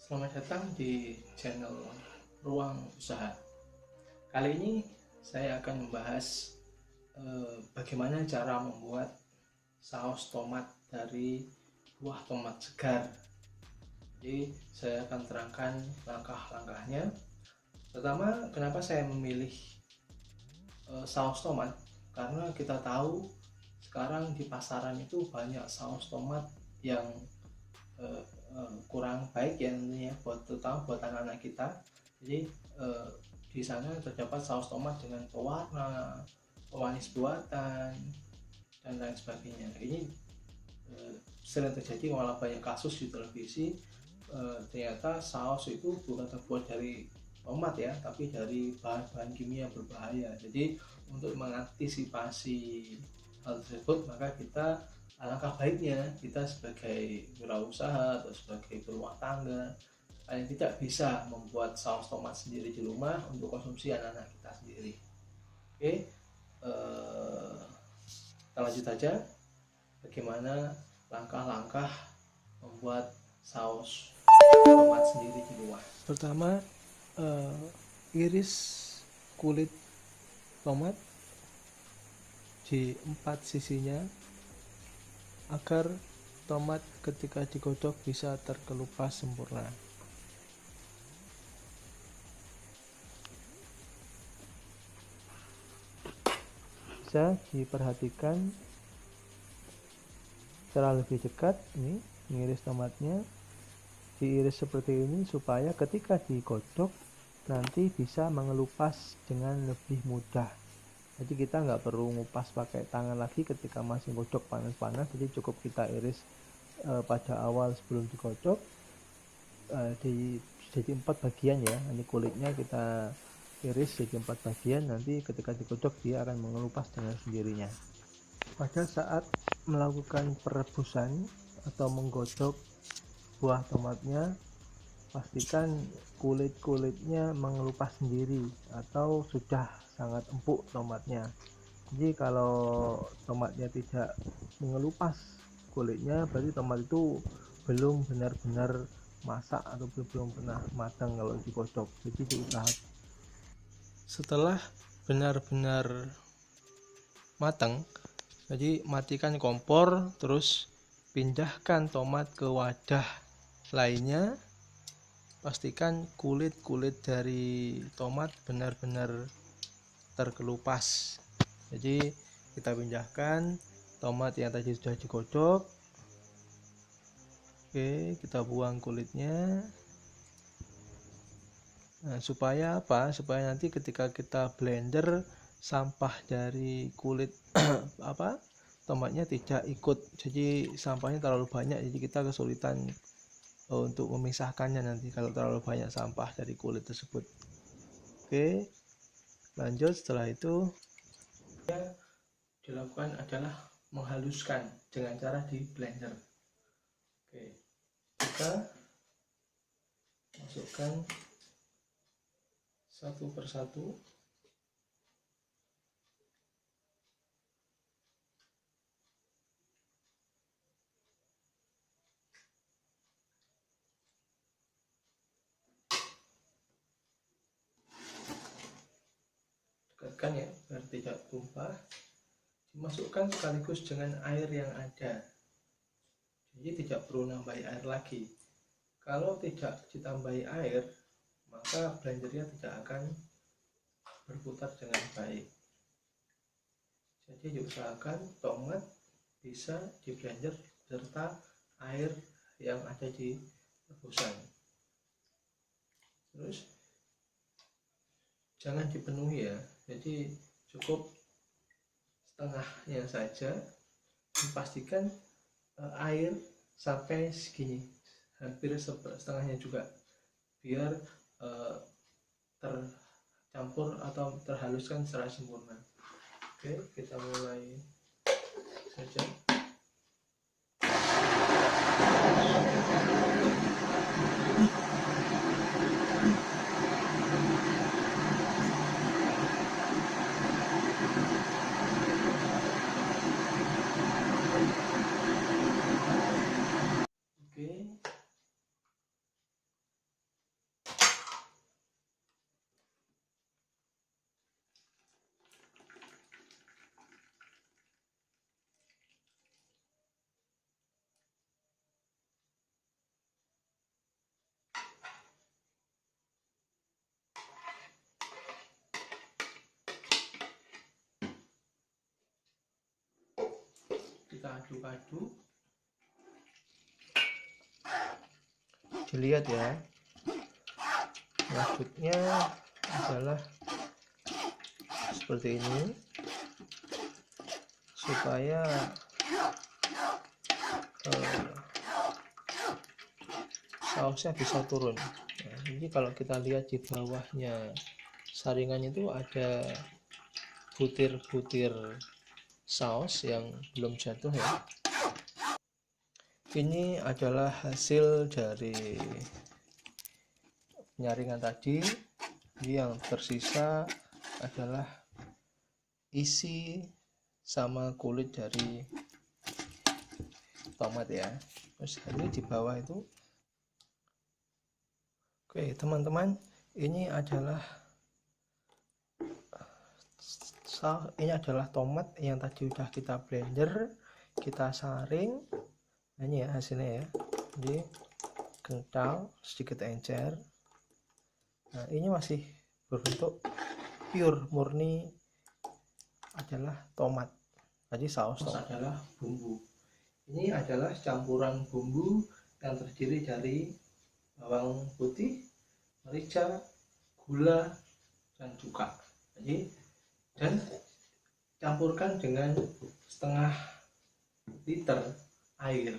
Selamat datang di channel Ruang Usaha. Kali ini saya akan membahas bagaimana cara membuat saus tomat dari buah tomat segar. Jadi saya akan terangkan langkah-langkahnya. Pertama, kenapa saya memilih saus tomat? Karena kita tahu sekarang di pasaran itu banyak saus tomat yang kurang baik ya tentunya, terutama buat anak-anak kita. Jadi di sana terdapat saus tomat dengan pewarna, pemanis buatan, dan lain sebagainya. Ini sering terjadi, malah banyak kasus di televisi. Ternyata saus itu bukan terbuat dari tomat ya, tapi dari bahan-bahan kimia berbahaya. Jadi untuk mengantisipasi hal tersebut, maka alangkah baiknya kita sebagai wirausaha atau sebagai berumah tangga paling tidak bisa membuat saus tomat sendiri di rumah untuk konsumsi anak-anak kita sendiri. Oke, kita lanjut aja bagaimana langkah-langkah membuat saus tomat sendiri di rumah. Pertama, iris kulit tomat di 4 sisinya agar tomat ketika digodok bisa terkelupas sempurna. Bisa diperhatikan secara lebih dekat, ini mengiris tomatnya, diiris seperti ini supaya ketika digodok nanti bisa mengelupas dengan lebih mudah. Jadi kita nggak perlu ngupas pakai tangan lagi ketika masih godok panas-panas, jadi cukup kita iris pada awal sebelum digodok jadi 4 bagian ya. Ini kulitnya kita iris jadi 4 bagian, nanti ketika digodok dia akan mengelupas dengan sendirinya. Pada saat melakukan perebusan atau menggodok buah tomatnya, pastikan kulit-kulitnya mengelupas sendiri atau sudah sangat empuk tomatnya. Jadi kalau tomatnya tidak mengelupas kulitnya, berarti tomat itu belum benar-benar masak atau belum pernah matang kalau digodok. Jadi diusahakan setelah benar-benar matang, jadi matikan kompor, terus pindahkan tomat ke wadah lainnya. Pastikan kulit-kulit dari tomat benar-benar terkelupas. Jadi kita pindahkan tomat yang tadi sudah digodok. Oke, kita buang kulitnya. Nah, supaya apa? Supaya nanti ketika kita blender, sampah dari kulit tomatnya tidak ikut. Jadi sampahnya terlalu banyak, jadi kita kesulitan untuk memisahkannya nanti kalau terlalu banyak sampah dari kulit tersebut. Oke, lanjut. Setelah itu yang dilakukan adalah menghaluskan dengan cara di blender. Oke, kita masukkan satu persatu. Dekatkan ya biar tidak tumpah. Dimasukkan sekaligus dengan air yang ada, jadi tidak perlu nambahi air lagi. Kalau tidak ditambahi air, maka blendernya tidak akan berputar dengan baik. Jadi diusahakan tomat bisa di blender beserta air yang ada di rebusan. Terus jangan dipenuhi ya, jadi cukup setengahnya saja. Dipastikan air sampai segini, hampir setengahnya juga, biar tercampur atau terhaluskan secara sempurna. Oke, kita mulai saja. Oke, kita aduk-aduk. Dilihat ya, maksudnya adalah seperti ini supaya sausnya bisa turun. Nah, jadi kalau kita lihat di bawahnya saringan itu ada butir-butir saus yang belum jatuh ya. Ini adalah hasil dari penyaringan tadi. Yang tersisa adalah isi sama kulit dari tomat ya. Terus ini di bawah itu. Oke teman-teman, ini adalah tomat yang tadi udah kita blender, kita saring. Nah, ini ya hasilnya ya, jadi kental, sedikit encer. Nah ini masih berbentuk pure, murni adalah tomat. Tadi saus tomat adalah bumbu. Ini adalah campuran bumbu yang terdiri dari bawang putih, merica, gula, dan cuka. Jadi dan campurkan dengan setengah liter air.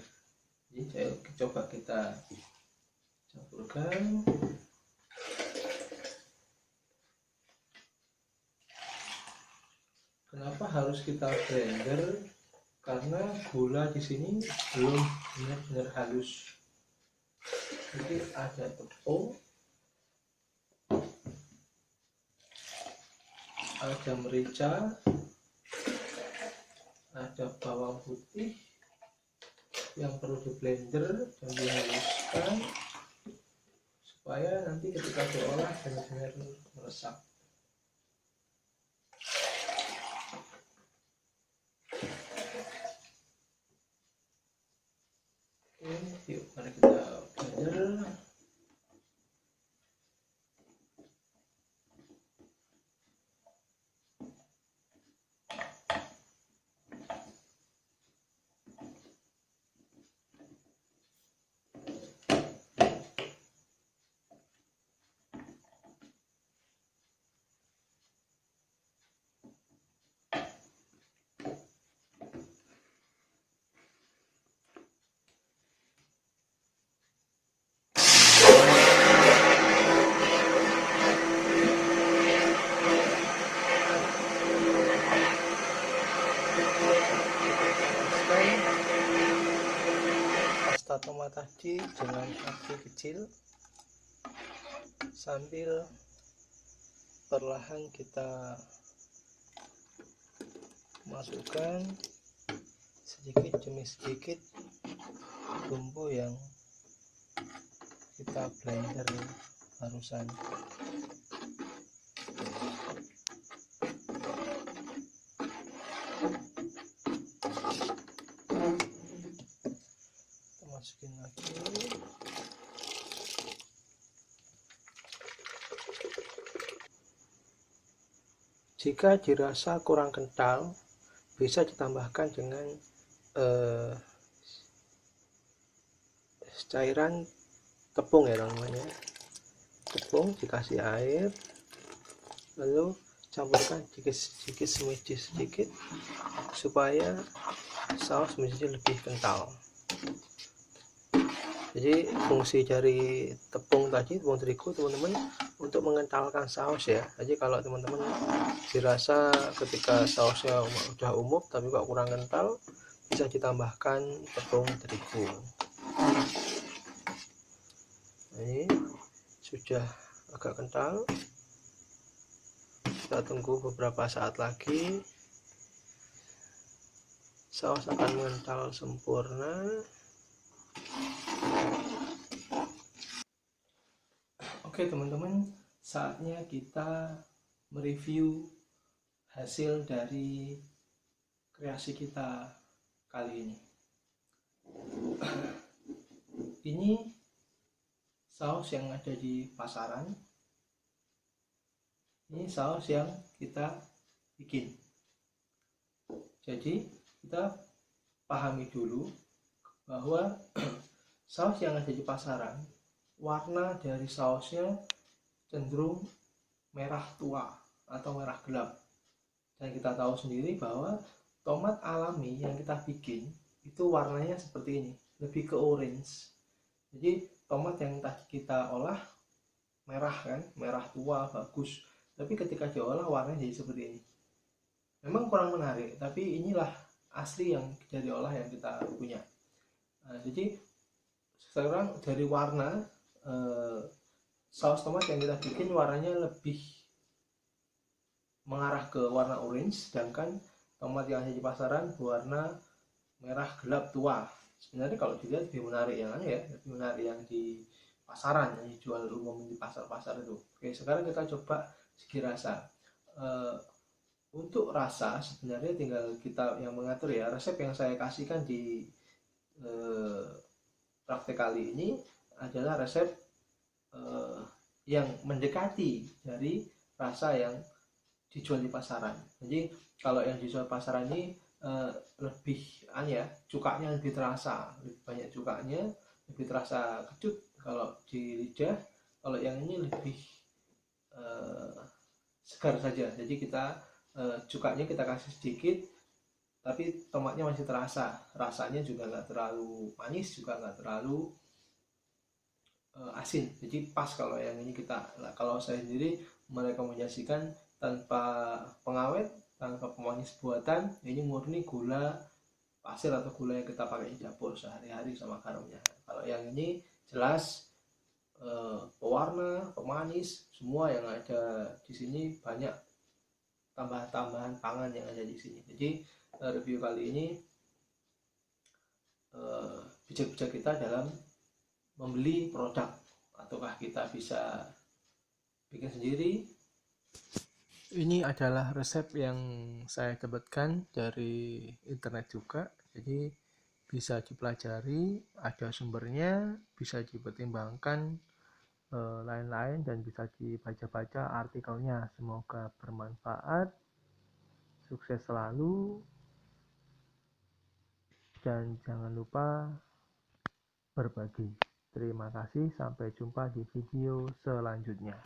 Jadi coba kita campurkan. Kenapa harus kita blender? Karena gula di sini belum benar-benar halus. Jadi ada tepung, ada merica, ada bawang putih yang perlu di blender dan dihaluskan supaya nanti ketika diolah benar-benar meresap. Oke, yuk mari kita blender. Pasta tomat tadi dengan api kecil sambil perlahan kita masukkan sedikit demi sedikit bumbu yang kita blender barusan. Kita masukin lagi. Jika dirasa kurang kental, bisa ditambahkan dengan cairan tepung ya namanya. Tepung dikasih air, lalu campurkan sedikit sedikit supaya saus menjadi lebih kental. Jadi fungsi dari tepung terigu teman-teman, untuk mengentalkan saus ya. Jadi kalau teman-teman dirasa ketika sausnya udah umum tapi kok kurang kental, bisa ditambahkan tepung terigu. Ini sudah agak kental. Kita tunggu beberapa saat lagi, saus akan mengental sempurna. Oke teman-teman, saatnya kita mereview hasil dari kreasi kita kali ini. Ini saus yang ada di pasaran. Ini saus yang kita bikin. Jadi kita pahami dulu bahwa saus yang ada di pasaran, warna dari sausnya cenderung merah tua atau merah gelap. Dan kita tahu sendiri bahwa tomat alami yang kita bikin itu warnanya seperti ini, lebih ke orange. Jadi tomat yang tadi kita olah merah kan, merah tua bagus, tapi ketika diolah warnanya jadi seperti ini. Memang kurang menarik, tapi inilah asli yang dari olah yang kita punya. Jadi sekarang dari warna saus tomat yang kita bikin warnanya lebih mengarah ke warna orange, sedangkan tomat yang ada di pasaran berwarna merah gelap tua. Sebenarnya kalau dilihat lebih menarik yang mana ya, lebih menarik yang di pasaran, yang dijual umum di pasar-pasar itu. Oke, sekarang kita coba segi rasa. Untuk rasa sebenarnya tinggal kita yang mengatur ya. Resep yang saya kasihkan di praktek kali ini adalah resep yang mendekati dari rasa yang dijual di pasaran. Jadi kalau yang dijual pasaran ini lebih ya, cukanya lebih terasa, lebih banyak cukanya, lebih terasa kecut kalau di lidah. Kalau yang ini lebih segar saja. Jadi kita cukanya kita kasih sedikit, tapi tomatnya masih terasa. Rasanya juga nggak terlalu manis, juga nggak terlalu asin. Jadi pas kalau yang ini kita. Nah, kalau saya sendiri merekomendasikan tanpa pengawet, tanpa pemanis buatan, ini murni gula pasir atau gula yang kita pakai di dapur sehari-hari sama garamnya. Kalau yang ini jelas pewarna, pemanis, semua yang ada di sini banyak tambahan-tambahan pangan yang ada di sini. Jadi review kali ini bijak-bijak kita dalam membeli produk, ataukah kita bisa bikin sendiri. Ini adalah resep yang saya dapatkan dari internet juga, jadi bisa dipelajari, ada sumbernya, bisa dipertimbangkan lain-lain, dan bisa dibaca-baca artikelnya. Semoga bermanfaat, sukses selalu, dan jangan lupa berbagi. Terima kasih, sampai jumpa di video selanjutnya.